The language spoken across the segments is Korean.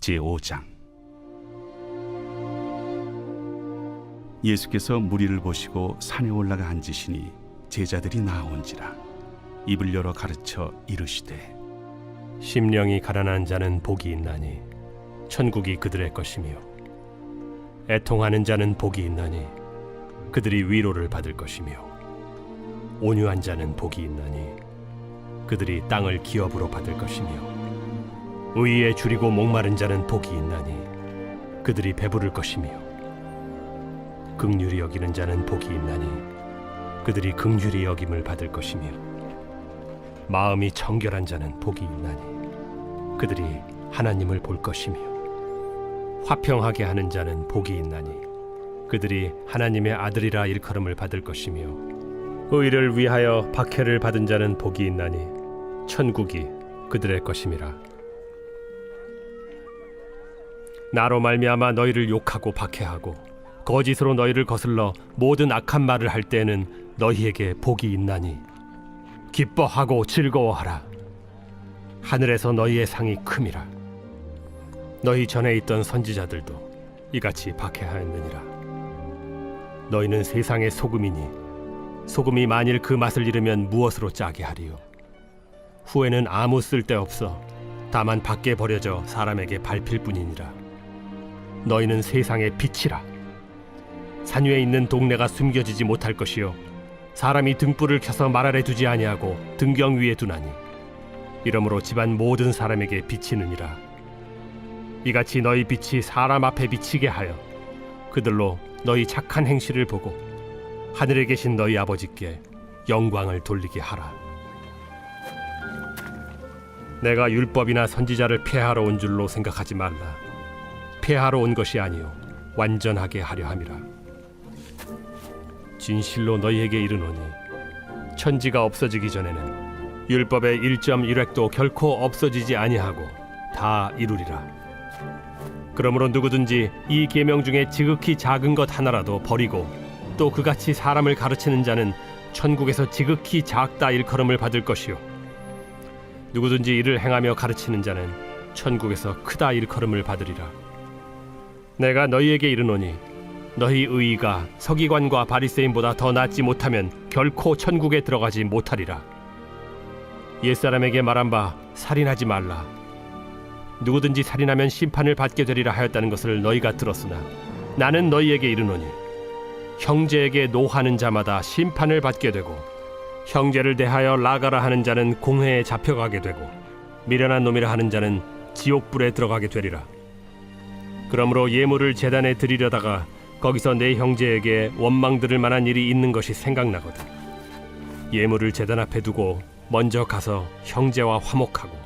제5장. 예수께서 무리를 보시고 산에 올라가 앉으시니 제자들이 나온지라. 입을 열어 가르쳐 이르시되, 심령이 가난한 자는 복이 있나니 천국이 그들의 것이며, 애통하는 자는 복이 있나니 그들이 위로를 받을 것이며, 온유한 자는 복이 있나니 그들이 땅을 기업으로 받을 것이며, 의에 줄이고 목마른 자는 복이 있나니 그들이 배부를 것이며, 긍휼히 여기는 자는 복이 있나니 그들이 긍휼히 여김을 받을 것이며, 마음이 청결한 자는 복이 있나니 그들이 하나님을 볼 것이며, 화평하게 하는 자는 복이 있나니 그들이 하나님의 아들이라 일컬음을 받을 것이며, 의를 위하여 박해를 받은 자는 복이 있나니 천국이 그들의 것임이라. 나로 말미암아 너희를 욕하고 박해하고 거짓으로 너희를 거슬러 모든 악한 말을 할 때에는 너희에게 복이 있나니 기뻐하고 즐거워하라. 하늘에서 너희의 상이 큼이라. 너희 전에 있던 선지자들도 이같이 박해하였느니라. 너희는 세상의 소금이니 소금이 만일 그 맛을 잃으면 무엇으로 짜게 하리요? 후에는 아무 쓸데없어 다만 밖에 버려져 사람에게 밟힐 뿐이니라. 너희는 세상의 빛이라. 산 위에 있는 동네가 숨겨지지 못할 것이요, 사람이 등불을 켜서 말 아래 두지 아니하고 등경 위에 두나니 이러므로 집안 모든 사람에게 비치느니라. 이같이 너희 빛이 사람 앞에 비치게 하여 그들로 너희 착한 행실을 보고 하늘에 계신 너희 아버지께 영광을 돌리게 하라. 내가 율법이나 선지자를 폐하러 온 줄로 생각하지 말라. 폐하러 온 것이 아니요 완전하게 하려 함이라. 진실로 너희에게 이르노니 천지가 없어지기 전에는 율법의 1.1획도 결코 없어지지 아니하고 다 이루리라. 그러므로 누구든지 이 계명 중에 지극히 작은 것 하나라도 버리고 또 그같이 사람을 가르치는 자는 천국에서 지극히 작다 일컬음을 받을 것이요, 누구든지 이를 행하며 가르치는 자는 천국에서 크다 일컬음을 받으리라. 내가 너희에게 이르노니 너희 의의가 서기관과 바리새인보다 더 낫지 못하면 결코 천국에 들어가지 못하리라. 옛사람에게 말한 바 살인하지 말라. 누구든지 살인하면 심판을 받게 되리라 하였다는 것을 너희가 들었으나 나는 너희에게 이르노니 형제에게 노하는 자마다 심판을 받게 되고, 형제를 대하여 라가라 하는 자는 공회에 잡혀가게 되고, 미련한 놈이라 하는 자는 지옥불에 들어가게 되리라. 그러므로 예물을 제단에 드리려다가 거기서 내 형제에게 원망 들을 만한 일이 있는 것이 생각나거든. 예물을 제단 앞에 두고 먼저 가서 형제와 화목하고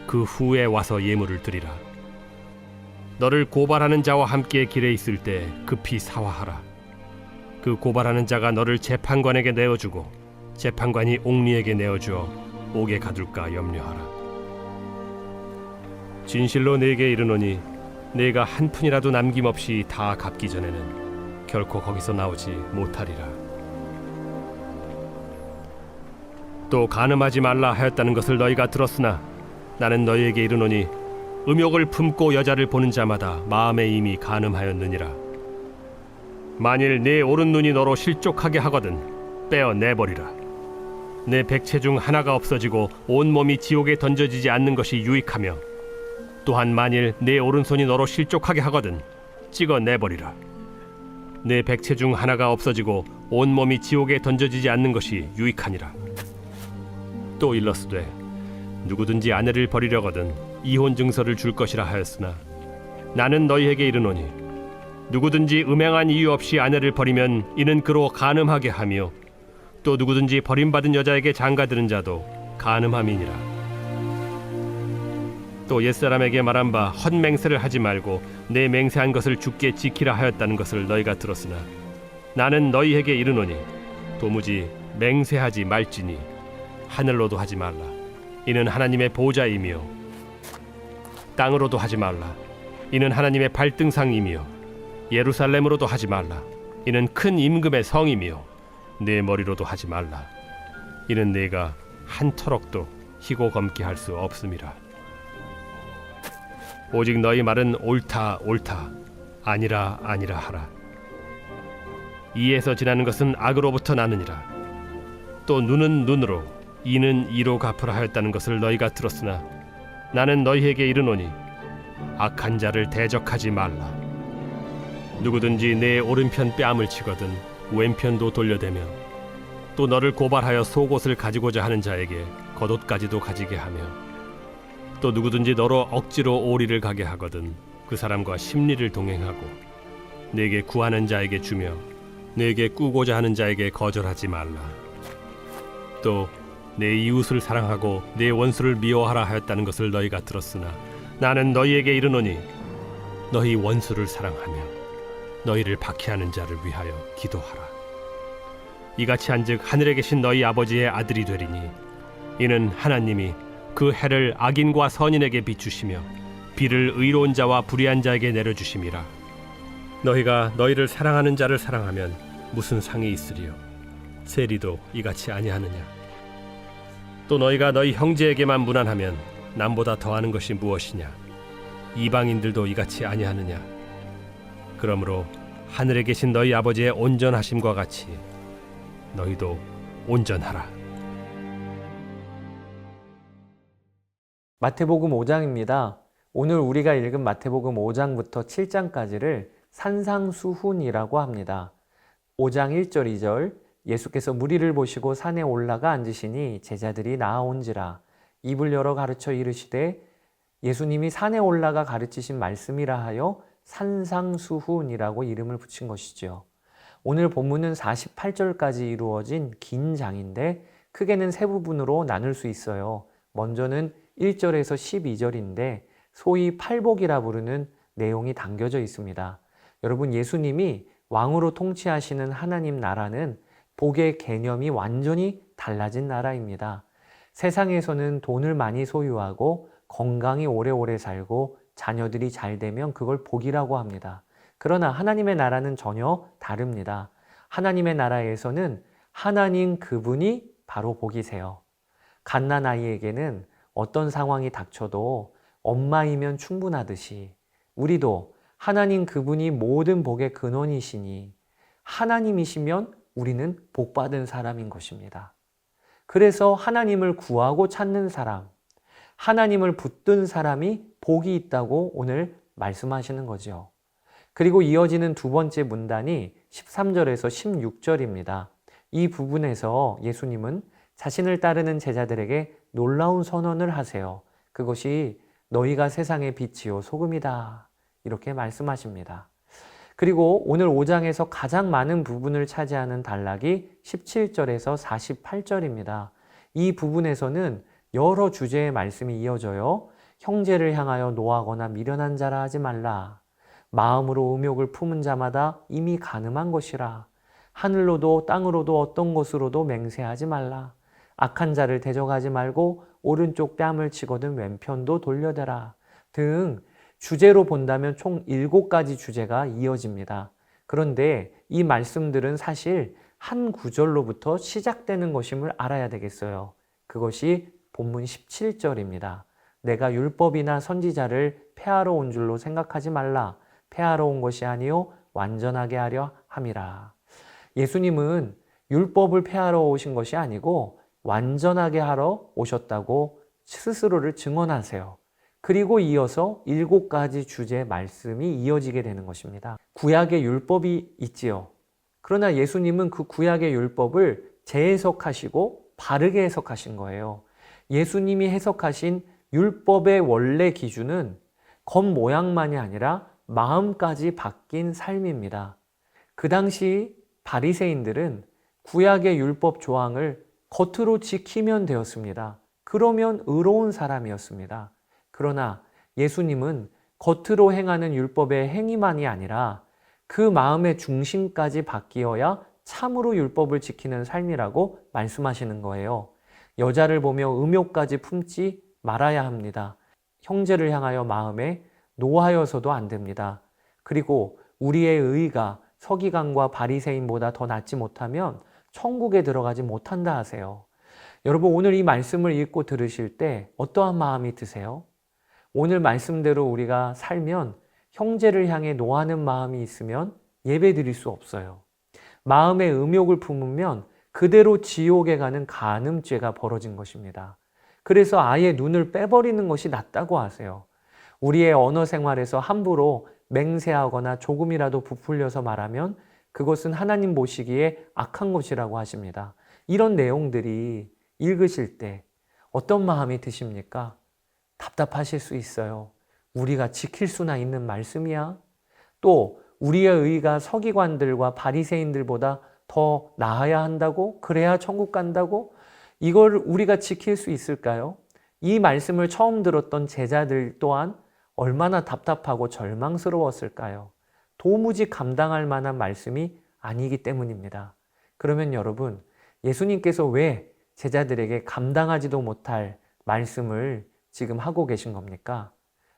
그 후에 와서 예물을 드리라. 너를 고발하는 자와 함께 길에 있을 때 급히 사화하라. 그 고발하는 자가 너를 재판관에게 내어주고 재판관이 옥리에게 내어주어 옥에 가둘까 염려하라. 진실로 네게 이르노니 네가 한 푼이라도 남김없이 다 갚기 전에는 결코 거기서 나오지 못하리라. 또 간음하지 말라 하였다는 것을 너희가 들었으나 나는 너희에게 이르노니 음욕을 품고 여자를 보는 자마다 마음에 이미 간음하였느니라. 만일 네 오른눈이 너로 실족하게 하거든 빼어 내버리라. 내 백체 중 하나가 없어지고 온몸이 지옥에 던져지지 않는 것이 유익하며, 또한 만일 내 오른손이 너로 실족하게 하거든 찍어 내버리라. 내 백체 중 하나가 없어지고 온몸이 지옥에 던져지지 않는 것이 유익하니라. 또 일러스되 누구든지 아내를 버리려거든 이혼 증서를 줄 것이라 하였으나 나는 너희에게 이르노니 누구든지 음행한 이유 없이 아내를 버리면 이는 그로 간음하게 하며, 또 누구든지 버림받은 여자에게 장가드는 자도 간음함이니라. 또 옛사람에게 말한 바 헛맹세를 하지 말고 내 맹세한 것을 주께 지키라 하였다는 것을 너희가 들었으나 나는 너희에게 이르노니 도무지 맹세하지 말지니 하늘로도 하지 말라. 이는 하나님의 보좌이며, 땅으로도 하지 말라. 이는 하나님의 발등상이며, 예루살렘으로도 하지 말라. 이는 큰 임금의 성이며, 내 머리로도 하지 말라. 이는 내가 한 터럭도 희고 검게 할 수 없음이라. 오직 너희 말은 옳다 옳다 아니라 아니라 하라. 이에서 지나는 것은 악으로부터 나느니라. 또 눈은 눈으로 이는 이로 갚으라 하였다는 것을 너희가 들었으나 나는 너희에게 이르노니 악한 자를 대적하지 말라. 누구든지 내 오른편 뺨을 치거든 왼편도 돌려대며 또 너를 고발하여 속옷을 가지고자 하는 자에게 겉옷까지도 가지게 하며 또 누구든지 너로 억지로 오리를 가게 하거든 그 사람과 심리를 동행하고 내게 구하는 자에게 주며 내게 꾸고자 하는 자에게 거절하지 말라. 또 내 이웃을 사랑하고 내 원수를 미워하라 하였다는 것을 너희가 들었으나 나는 너희에게 이르노니 너희 원수를 사랑하며 너희를 박해하는 자를 위하여 기도하라. 이같이 한즉 하늘에 계신 너희 아버지의 아들이 되리니 이는 하나님이 그 해를 악인과 선인에게 비추시며 비를 의로운 자와 불의한 자에게 내려주심이라. 너희가 너희를 사랑하는 자를 사랑하면 무슨 상이 있으리요? 세리도 이같이 아니하느냐? 또 너희가 너희 형제에게만 무난하면 남보다 더하는 것이 무엇이냐? 이방인들도 이같이 아니하느냐? 그러므로 하늘에 계신 너희 아버지의 온전하심과 같이 너희도 온전하라. 마태복음 5장입니다. 오늘 우리가 읽은 마태복음 5장부터 7장까지를 산상수훈이라고 합니다. 5장 1절 2절 예수께서 무리를 보시고 산에 올라가 앉으시니 제자들이 나아온지라. 입을 열어 가르쳐 이르시되 예수님이 산에 올라가 가르치신 말씀이라 하여 산상수훈이라고 이름을 붙인 것이죠. 오늘 본문은 48절까지 이루어진 긴 장인데 크게는 세 부분으로 나눌 수 있어요. 먼저는 1절에서 12절인데 소위 팔복이라 부르는 내용이 담겨져 있습니다. 여러분, 예수님이 왕으로 통치하시는 하나님 나라는 복의 개념이 완전히 달라진 나라입니다. 세상에서는 돈을 많이 소유하고 건강히 오래오래 살고 자녀들이 잘 되면 그걸 복이라고 합니다. 그러나 하나님의 나라는 전혀 다릅니다. 하나님의 나라에서는 하나님 그분이 바로 복이세요. 갓난 아이에게는 어떤 상황이 닥쳐도 엄마이면 충분하듯이 우리도 하나님 그분이 모든 복의 근원이시니 하나님이시면 우리는 복받은 사람인 것입니다. 그래서 하나님을 구하고 찾는 사람, 하나님을 붙든 사람이 복이 있다고 오늘 말씀하시는 거죠. 그리고 이어지는 두 번째 문단이 13절에서 16절입니다. 이 부분에서 예수님은 자신을 따르는 제자들에게 놀라운 선언을 하세요. 그것이 너희가 세상의 빛이요 소금이다. 이렇게 말씀하십니다. 그리고 오늘 5장에서 가장 많은 부분을 차지하는 단락이 17절에서 48절입니다. 이 부분에서는 여러 주제의 말씀이 이어져요. 형제를 향하여 노하거나 미련한 자라 하지 말라. 마음으로 음욕을 품은 자마다 이미 간음한 것이라. 하늘로도 땅으로도 어떤 것으로도 맹세하지 말라. 악한 자를 대적하지 말고 오른쪽 뺨을 치거든 왼편도 돌려대라. 등 주제로 본다면 총 7가지 주제가 이어집니다. 그런데 이 말씀들은 사실 한 구절로부터 시작되는 것임을 알아야 되겠어요. 그것이 본문 17절입니다. 내가 율법이나 선지자를 폐하러 온 줄로 생각하지 말라. 폐하러 온 것이 아니요 완전하게 하려 함이라. 예수님은 율법을 폐하러 오신 것이 아니고 완전하게 하러 오셨다고 스스로를 증언하세요. 그리고 이어서 7가지 주제 말씀이 이어지게 되는 것입니다. 구약의 율법이 있지요. 그러나 예수님은 그 구약의 율법을 재해석하시고 바르게 해석하신 거예요. 예수님이 해석하신 율법의 원래 기준은 겉모양만이 아니라 마음까지 바뀐 삶입니다. 그 당시 바리새인들은 구약의 율법 조항을 겉으로 지키면 되었습니다. 그러면 의로운 사람이었습니다. 그러나 예수님은 겉으로 행하는 율법의 행위만이 아니라 그 마음의 중심까지 바뀌어야 참으로 율법을 지키는 삶이라고 말씀하시는 거예요. 여자를 보며 음욕까지 품지 말아야 합니다. 형제를 향하여 마음에 노하여서도 안 됩니다. 그리고 우리의 의가 서기관과 바리새인보다 더 낫지 못하면 천국에 들어가지 못한다 하세요. 여러분, 오늘 이 말씀을 읽고 들으실 때 어떠한 마음이 드세요? 오늘 말씀대로 우리가 살면 형제를 향해 노하는 마음이 있으면 예배 드릴 수 없어요. 마음의 음욕을 품으면 그대로 지옥에 가는 간음죄가 벌어진 것입니다. 그래서 아예 눈을 빼버리는 것이 낫다고 하세요. 우리의 언어 생활에서 함부로 맹세하거나 조금이라도 부풀려서 말하면 그것은 하나님 보시기에 악한 것이라고 하십니다. 이런 내용들이 읽으실 때 어떤 마음이 드십니까? 답답하실 수 있어요. 우리가 지킬 수나 있는 말씀이야? 또 우리의 의가 서기관들과 바리새인들보다 더 나아야 한다고? 그래야 천국 간다고? 이걸 우리가 지킬 수 있을까요? 이 말씀을 처음 들었던 제자들 또한 얼마나 답답하고 절망스러웠을까요? 도무지 감당할 만한 말씀이 아니기 때문입니다. 그러면 여러분, 예수님께서 왜 제자들에게 감당하지도 못할 말씀을 지금 하고 계신 겁니까?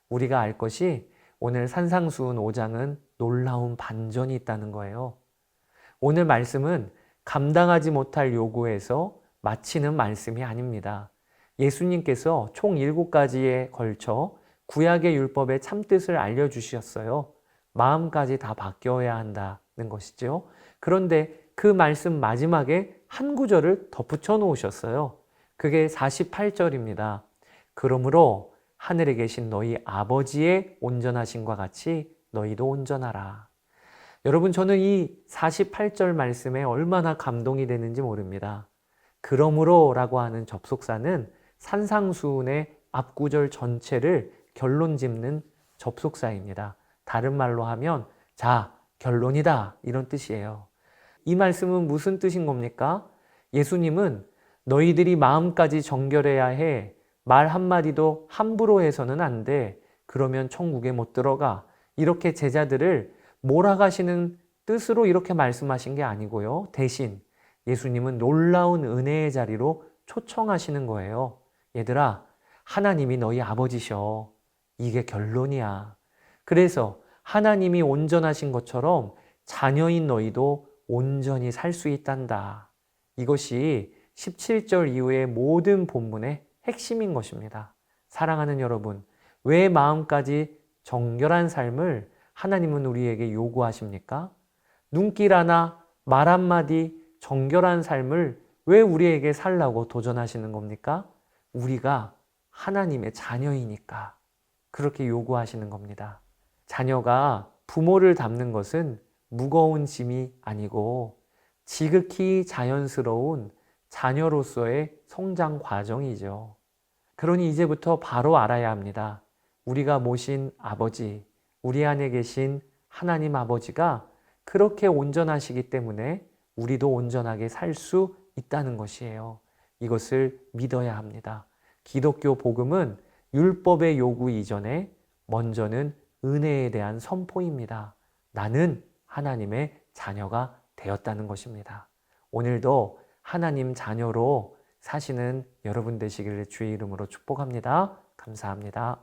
우리가 알 것이 오늘 산상수훈 5장은 놀라운 반전이 있다는 거예요. 오늘 말씀은 감당하지 못할 요구에서 마치는 말씀이 아닙니다. 예수님께서 총 7가지에 걸쳐 구약의 율법의 참뜻을 알려주셨어요. 마음까지 다 바뀌어야 한다는 것이죠. 그런데 그 말씀 마지막에 한 구절을 덧붙여 놓으셨어요. 그게 48절입니다. 그러므로 하늘에 계신 너희 아버지의 온전하심과 같이 너희도 온전하라. 여러분, 저는 이 48절 말씀에 얼마나 감동이 되는지 모릅니다. 그러므로 라고 하는 접속사는 산상수훈의 앞구절 전체를 결론 짓는 접속사입니다. 다른 말로 하면 자, 결론이다 이런 뜻이에요. 이 말씀은 무슨 뜻인 겁니까? 예수님은 너희들이 마음까지 정결해야 해. 말 한마디도 함부로 해서는 안 돼. 그러면 천국에 못 들어가. 이렇게 제자들을 몰아가시는 뜻으로 이렇게 말씀하신 게 아니고요. 대신 예수님은 놀라운 은혜의 자리로 초청하시는 거예요. 얘들아, 하나님이 너희 아버지셔. 이게 결론이야. 그래서 하나님이 온전하신 것처럼 자녀인 너희도 온전히 살 수 있단다. 이것이 17절 이후의 모든 본문의 핵심인 것입니다. 사랑하는 여러분, 왜 마음까지 정결한 삶을 하나님은 우리에게 요구하십니까? 눈길 하나, 말 한마디 정결한 삶을 왜 우리에게 살라고 도전하시는 겁니까? 우리가 하나님의 자녀이니까 그렇게 요구하시는 겁니다. 자녀가 부모를 닮는 것은 무거운 짐이 아니고 지극히 자연스러운 자녀로서의 성장 과정이죠. 그러니 이제부터 바로 알아야 합니다. 우리가 모신 아버지, 우리 안에 계신 하나님 아버지가 그렇게 온전하시기 때문에 우리도 온전하게 살 수 있다는 것이에요. 이것을 믿어야 합니다. 기독교 복음은 율법의 요구 이전에 먼저는 은혜에 대한 선포입니다. 나는 하나님의 자녀가 되었다는 것입니다. 오늘도 하나님 자녀로 사시는 여러분 되시기를 주의 이름으로 축복합니다. 감사합니다.